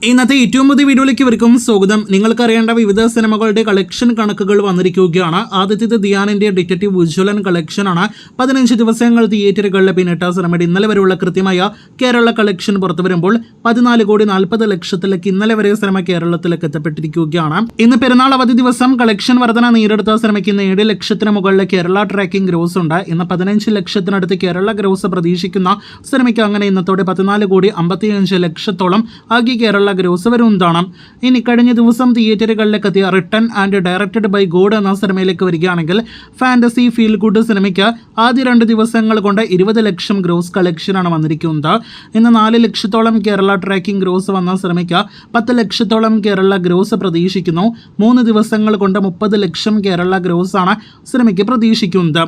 ഇന്നത്തെ ഏറ്റവും പുതിയ വീഡിയോയിലേക്ക് ഇവർക്കും സ്വാഗതം. നിങ്ങൾക്കറിയേണ്ട വിവിധ സിനിമകളുടെ കളക്ഷൻ കണക്കുകൾ വന്നിരിക്കുകയാണ്. ആദ്യത്തേത് ധ്യാനിന്റെ ഡിറ്റക്റ്റീവ് ഉജ്ജ്വലൻ കളക്ഷൻ ആണ്. 15 ദിവസങ്ങൾ തിയേറ്ററുകളിൽ പിന്നിട്ട സിനിമയുടെ ഇന്നലെ വരെയുള്ള കൃത്യമായ കേരള കളക്ഷൻ പുറത്തു വരുമ്പോൾ 14,40,00,000 ഇന്നലെ വരെ സിനിമ കേരളത്തിലേക്ക് എത്തപ്പെട്ടിരിക്കുകയാണ്. ഇന്ന് പെരുന്നാൾ അവധി ദിവസം കളക്ഷൻ വർധന നേരിടുത്ത സിനിമയ്ക്ക് ഇന്ന് 7 ലക്ഷത്തിന് മുകളിൽ കേരള ട്രാക്കിംഗ് ഗ്രോസ് ഉണ്ട്. ഇന്ന് 15 ലക്ഷത്തിനടുത്ത് കേരള ഗ്രോസ് പ്രതീക്ഷിക്കുന്ന സിനിമയ്ക്ക് അങ്ങനെ ഇന്നത്തോടെ 14,55,00,000 ആകെ കേരള ഗ്രോസ് വരുന്നതാണ്. ഇനി കഴിഞ്ഞ ദിവസം തിയേറ്ററുകളിലേക്ക് എത്തിയ written and directed by God എന്ന സിനിമയിലേക്ക് വരികയാണെങ്കിൽ ഫാന്റസി ഫീൽ ഗുഡ് സിനിമയ്ക്ക് ആദ്യ 2 ദിവസങ്ങൾ കൊണ്ട് 20 ലക്ഷം ഗ്രോസ് കളക്ഷനാണ് വന്നിരിക്കുന്നത്. ഇന്ന് 4 ലക്ഷത്തോളം കേരള ട്രാക്കിംഗ് ഗ്രോസ് വന്ന സിനിമയ്ക്ക് 10 ലക്ഷത്തോളം കേരള ഗ്രോസ് പ്രതീക്ഷിക്കുന്നു. 3 ദിവസങ്ങൾ കൊണ്ട് 30 ലക്ഷം കേരള ഗ്രോസ് ആണ് സിനിമയ്ക്ക് പ്രതീക്ഷിക്കുന്നത്.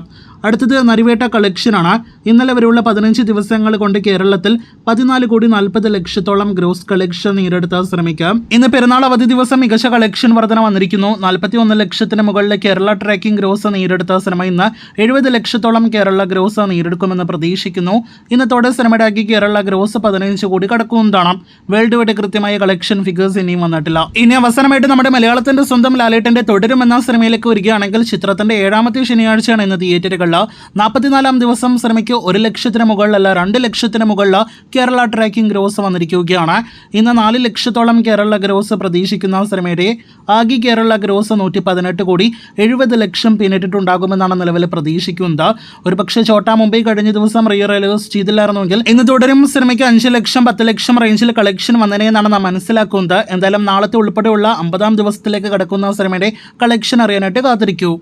അടുത്തത് നരിവേട്ട കളക്ഷനാണ്. ഇന്നലെ വരെയുള്ള 15 ദിവസങ്ങൾ കൊണ്ട് കേരളത്തിൽ 14,40,00,000 ഗ്രോസ് കളക്ഷൻ നേടിയെടുത്ത സിനിമയ്ക്ക് ഇന്ന് പെരുന്നാൾ അവധി ദിവസം മികച്ച കളക്ഷൻ വർധന വന്നിരിക്കുന്നു. 41 ലക്ഷത്തിന് മുകളിൽ കേരള ട്രാക്കിംഗ് ഗ്രോസ് നേടിയെടുത്ത സിനിമ ഇന്ന് 70 ലക്ഷത്തോളം കേരള ഗ്രോസ് നേടിയെടുക്കുമെന്ന് പ്രതീക്ഷിക്കുന്നു. ഇന്നത്തോടെ സിനിമയുടെ ആകെ കേരള ഗ്രോസ് 15 കോടി കടക്കുന്നതാണ്. വേൾഡ് വൈഡ് കൃത്യമായ കളക്ഷൻ ഫിഗേഴ്സ് ഇനിയും വന്നിട്ടില്ല. ഇനി അവസാനമായിട്ട് നമ്മുടെ മലയാളത്തിന്റെ സ്വന്തം ലാലേട്ടന്റെ തുടരും എന്ന സിനിമയിലേക്ക് വരികയാണെങ്കിൽ ചിത്രത്തിന്റെ 7ാമത്തെ ശനിയാഴ്ചയാണ് ഇന്ന് തിയേറ്ററുകളിൽ 44ാം ദിവസം സിനിമയ്ക്ക് 1 ലക്ഷത്തിന് മുകളിലല്ല 2 ലക്ഷത്തിന് മുകളിൽ കേരള ട്രാക്കിംഗ് ഗ്രോസ് വന്നിരിക്കുകയാണ്. ഇന്ന് 4 ലക്ഷത്തോളം കേരള ഗ്രോസ് പ്രതീക്ഷിക്കുന്ന സിനിമയുടെ ആകെ കേരള ഗ്രോസ് 118 കോടി 70 ലക്ഷം പിന്നിട്ടിട്ടുണ്ടാകുമെന്നാണ് നിലവിൽ പ്രതീക്ഷിക്കുന്നത്. ഒരു പക്ഷേ ചോട്ടാ മുംബൈ കഴിഞ്ഞ ദിവസം റിലീസ് ചെയ്തില്ലായിരുന്നുവെങ്കിൽ ഇന്ന് തുടരും സിനിമയ്ക്ക് 5 ലക്ഷം 10 ലക്ഷം റേഞ്ചിൽ കളക്ഷൻ വന്നതിനെന്നാണ് നാം മനസ്സിലാക്കുന്നത്. എന്തായാലും നാളത്തെ ഉൾപ്പെടെയുള്ള 50ാം ദിവസത്തിലേക്ക് കടക്കുന്ന സിനിമയുടെ കളക്ഷൻ അറിയാനായിട്ട് കാത്തിരിക്കൂ.